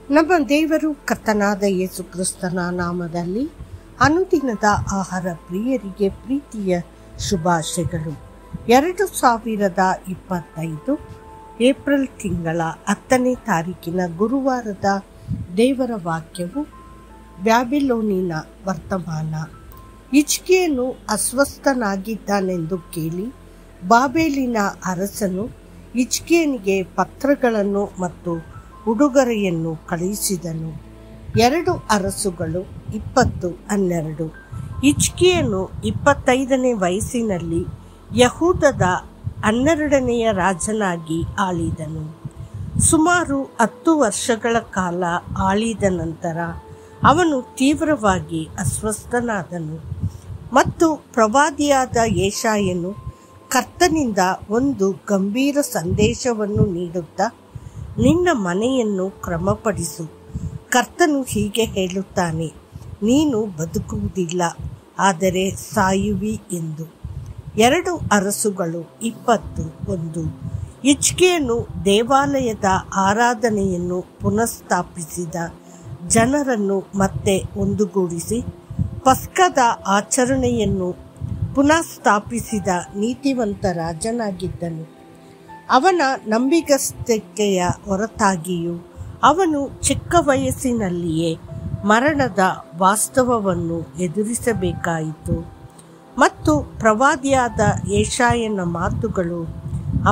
ನಮ್ಮ ದೇವರು ಕರ್ತನಾದ ಯೇಸು ಕ್ರಿಸ್ತನ ನಾಮದಲ್ಲಿ ಅನುದಿನದ ಆಹಾರ ಪ್ರಿಯರಿಗೆ ಪ್ರೀತಿಯ ಶುಭಾಶಯಗಳು. 2025 ಏಪ್ರಿಲ್ ತಿಂಗಳ 10ನೇ ತಾರೀಕಿನ ಗುರುವಾರದ ದೇವರ ವಾಕ್ಯವು ಬ್ಯಾಬಿಲೋನಿನ ವರ್ತಮಾನ. ಹಿಜ್ಕೀಯನು ಅಸ್ವಸ್ಥನಾಗಿದ್ದಾನೆಂದು ಕೇಳಿ ಬಾಬೆಲಿನ ಅರಸನು ಹಿಜ್ಕೀಯನಿಗೆ ಪತ್ರಗಳನ್ನು ಮತ್ತು ಉಡುಗೊರೆಯನ್ನು ಕಳುಹಿಸಿದನು. 2 ಅರಸುಗಳು 20:12. ಹಿಜ್ಕೀಯನು 25ನೇ ವಯಸ್ಸಿನಲ್ಲಿ ಯಹೂದದ 12ನೆಯ ರಾಜನಾಗಿ ಆಳಿದನು. ಸುಮಾರು 10 ವರ್ಷಗಳ ಕಾಲ ಆಳಿದ ನಂತರ ಅವನು ತೀವ್ರವಾಗಿ ಅಸ್ವಸ್ಥನಾದನು ಮತ್ತು ಪ್ರವಾದಿಯಾದ ಯೆಶಾಯನು ಕರ್ತನಿಂದ ಒಂದು ಗಂಭೀರ ಸಂದೇಶವನ್ನು ನೀಡುತ್ತಾ, ನಿನ್ನ ಮನೆಯನ್ನು ಕ್ರಮಪಡಿಸು, ಕರ್ತನು ಹೀಗೆ ಹೇಳುತ್ತಾನೆ, ನೀನು ಬದುಕುವುದಿಲ್ಲ, ಆದರೆ ಸಾಯುವಿ ಎಂದು. 2 ಅರಸುಗಳು 20:1. ಹಿಜ್ಕೀಯನು ದೇವಾಲಯದ ಆರಾಧನೆಯನ್ನು ಪುನಃಸ್ಥಾಪಿಸಿದ ಜನರನ್ನು ಮತ್ತೆ ಒಂದುಗೂಡಿಸಿ ಪಸ್ಕದ ಆಚರಣೆಯನ್ನು ಪುನಃ ಸ್ಥಾಪಿಸಿದ ನೀತಿವಂತ ರಾಜನಾಗಿದ್ದನು. ಅವನ ನಂಬಿಗಸ್ತಿಕೆಯ ಹೊರತಾಗಿಯೂ ಅವನು ಚಿಕ್ಕ ವಯಸ್ಸಿನಲ್ಲಿಯೇ ಮರಣದ ವಾಸ್ತವವನ್ನು ಎದುರಿಸಬೇಕಾಯಿತು ಮತ್ತು ಪ್ರವಾದಿಯಾದ ಯೆಶಾಯನ ಮಾತುಗಳು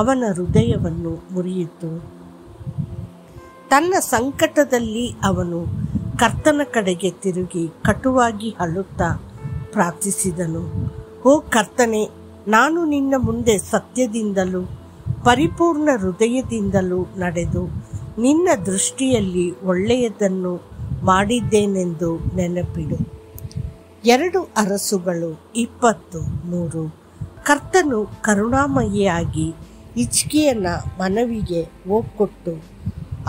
ಅವನ ಹೃದಯವನ್ನು ಮುರಿಯಿತು. ತನ್ನ ಸಂಕಟದಲ್ಲಿ ಅವನು ಕರ್ತನ ಕಡೆಗೆ ತಿರುಗಿ ಕಟುವಾಗಿ ಅಳುತ್ತಾ ಪ್ರಾರ್ಥಿಸಿದನು. ಓ ಕರ್ತನೇ, ನಾನು ನಿನ್ನ ಮುಂದೆ ಸತ್ಯದಿಂದಲೂ ಪರಿಪೂರ್ಣ ಹೃದಯದಿಂದಲೂ ನಡೆದು ನಿನ್ನ ದೃಷ್ಟಿಯಲ್ಲಿ ಒಳ್ಳೆಯದನ್ನು ಮಾಡಿದ್ದೇನೆಂದು ನೆನಪಿಡು. 2 ಅರಸುಗಳು 20:3. ಕರ್ತನು ಕರುಣಾಮಯಿಯಾಗಿ ಹಿಜ್ಕೀಯನ ಮನವಿಗೆ ಒಕ್ಕೊಟ್ಟು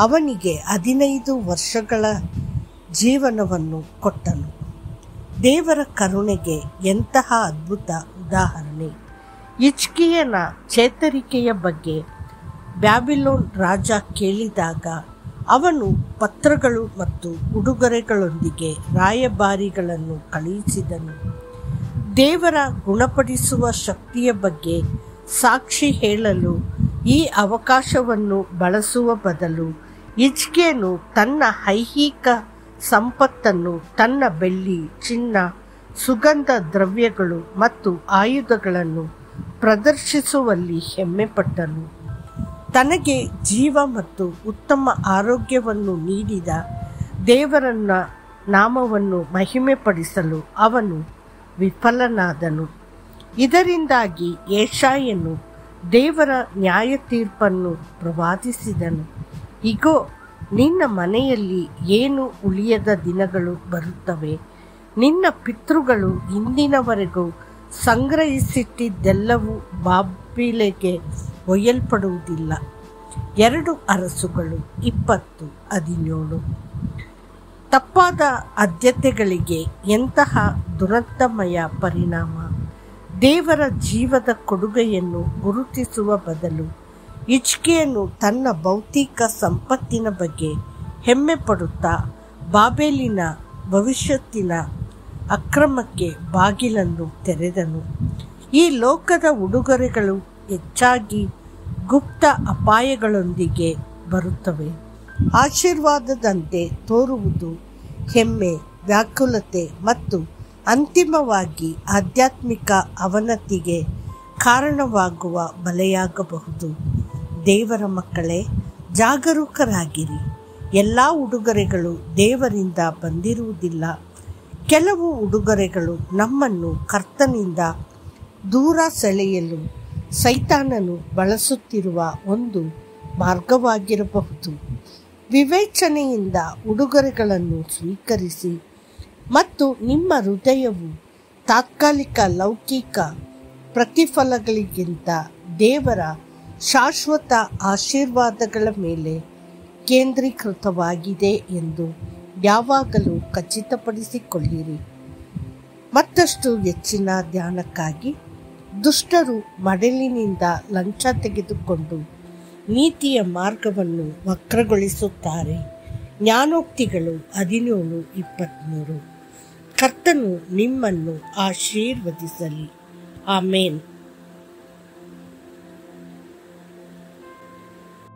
ಅವನಿಗೆ 15 ವರ್ಷಗಳ ಜೀವನವನ್ನು ಕೊಟ್ಟನು. ದೇವರ ಕರುಣೆಗೆ ಎಂತಹ ಅದ್ಭುತ ಉದಾಹರಣೆ! ಹಿಜ್ಕೀಯನ ಚೇತರಿಕೆಯ ಬಗ್ಗೆ ಬ್ಯಾಬಿಲೋನ್ ರಾಜ ಕೇಳಿದಾಗ ಅವನು ಪತ್ರಗಳು ಮತ್ತು ಉಡುಗೊರೆಗಳೊಂದಿಗೆ ರಾಯಭಾರಿಗಳನ್ನು ಕಳುಹಿಸಿದನು. ದೇವರ ಗುಣಪಡಿಸುವ ಶಕ್ತಿಯ ಬಗ್ಗೆ ಸಾಕ್ಷಿ ಹೇಳಲು ಈ ಅವಕಾಶವನ್ನು ಬಳಸುವ ಬದಲು ಹಿಜ್ಕೀಯನು ತನ್ನ ಐಹಿಕ ಸಂಪತ್ತನ್ನು, ತನ್ನ ಬೆಳ್ಳಿ, ಚಿನ್ನ, ಸುಗಂಧ ದ್ರವ್ಯಗಳು ಮತ್ತು ಆಯುಧಗಳನ್ನು ಪ್ರದರ್ಶಿಸುವಲ್ಲಿ ಹೆಮ್ಮೆಪಟ್ಟನು. ತನಗೆ ಜೀವ ಮತ್ತು ಉತ್ತಮ ಆರೋಗ್ಯವನ್ನು ನೀಡಿದ ದೇವರನ್ನ ನಾಮವನ್ನು ಮಹಿಮೆಪಡಿಸಲು ಅವನು ವಿಫಲನಾದನು. ಇದರಿಂದಾಗಿ ಯೆಶಾಯನು ದೇವರ ನ್ಯಾಯ ತೀರ್ಪನ್ನು ಪ್ರವಾದಿಸಿದನು. ಇಗೋ, ನಿನ್ನ ಮನೆಯಲ್ಲಿ ಏನು ಉಳಿಯದ ದಿನಗಳು ಬರುತ್ತವೆ. ನಿನ್ನ ಪಿತೃಗಳು ಇಂದಿನವರೆಗೂ ಸಂಗ್ರಹಿಸಿಟ್ಟಿದ್ದೆಲ್ಲವೂ ಬಾಬಿಲಿಗೆ ಒಯ್ಯಲ್ಪಡುವುದಿಲ್ಲ. 2 ಅರಸುಗಳು 20:17. ತಪ್ಪಾದ ಆದ್ಯತೆಗಳಿಗೆ ಎಂತಹ ದುರಂತಮಯ ಪರಿಣಾಮ! ದೇವರ ಜೀವದ ಕೊಡುಗೆಯನ್ನು ಗುರುತಿಸುವ ಬದಲು ಹಿಜ್ಕೀಯನು ತನ್ನ ಭೌತಿಕ ಸಂಪತ್ತಿನ ಬಗ್ಗೆ ಹೆಮ್ಮೆ ಪಡುತ್ತಾ ಬಾಬೆಲಿನ ಭವಿಷ್ಯತ್ತಿನ ಅಕ್ರಮಕ್ಕೆ ಬಾಗಿಲನ್ನು ತೆರೆದನು. ಈ ಲೋಕದ ಉಡುಗೊರೆಗಳು ಹೆಚ್ಚಾಗಿ ಗುಪ್ತ ಅಪಾಯಗಳೊಂದಿಗೆ ಬರುತ್ತವೆ. ಆಶೀರ್ವಾದದಂತೆ ತೋರುವುದು ಹೆಮ್ಮೆ, ವ್ಯಾಕುಲತೆ ಮತ್ತು ಅಂತಿಮವಾಗಿ ಆಧ್ಯಾತ್ಮಿಕ ಅವನತಿಗೆ ಕಾರಣವಾಗುವ ಬಲೆಯಾಗಬಹುದು. ದೇವರ ಮಕ್ಕಳೇ, ಜಾಗರೂಕರಾಗಿರಿ. ಎಲ್ಲ ಉಡುಗೊರೆಗಳು ದೇವರಿಂದ ಬಂದಿರುವುದಿಲ್ಲ. ಕೆಲವು ಉಡುಗೊರೆಗಳು ನಮ್ಮನ್ನು ಕರ್ತನಿಂದ ದೂರ ಸೆಳೆಯಲು ಸೈತಾನನು ಬಳಸುತ್ತಿರುವ ಒಂದು ಮಾರ್ಗವಾಗಿರಬಹುದು. ವಿವೇಚನೆಯಿಂದ ಉಡುಗೊರೆಗಳನ್ನು ಸ್ವೀಕರಿಸಿ ಮತ್ತು ನಿಮ್ಮ ಹೃದಯವು ತಾತ್ಕಾಲಿಕ ಲೌಕಿಕ ಪ್ರತಿಫಲಗಳಿಗಿಂತ ದೇವರ ಶಾಶ್ವತ ಆಶೀರ್ವಾದಗಳ ಮೇಲೆ ಕೇಂದ್ರೀಕೃತವಾಗಿದೆ ಎಂದು ಯಾವಾಗಲೂ ಖಚಿತಪಡಿಸಿಕೊಳ್ಳಿರಿ. ಮತ್ತಷ್ಟು ಹೆಚ್ಚಿನ ಧ್ಯಾನಕ್ಕಾಗಿ ದುಷ್ಟರು ಮಡಲಿನಿಂದ ಲಂಚ ತೆಗೆದುಕೊಂಡು ನೀತಿಯ ಮಾರ್ಗವನ್ನು ವಕ್ರಗೊಳಿಸುತ್ತಾರೆ. ಜ್ಞಾನೋಕ್ತಿಗಳು 17:23. ಕರ್ತನು ನಿಮ್ಮನ್ನು ಆಶೀರ್ವದಿಸಲಿ. ಆಮೇನ್.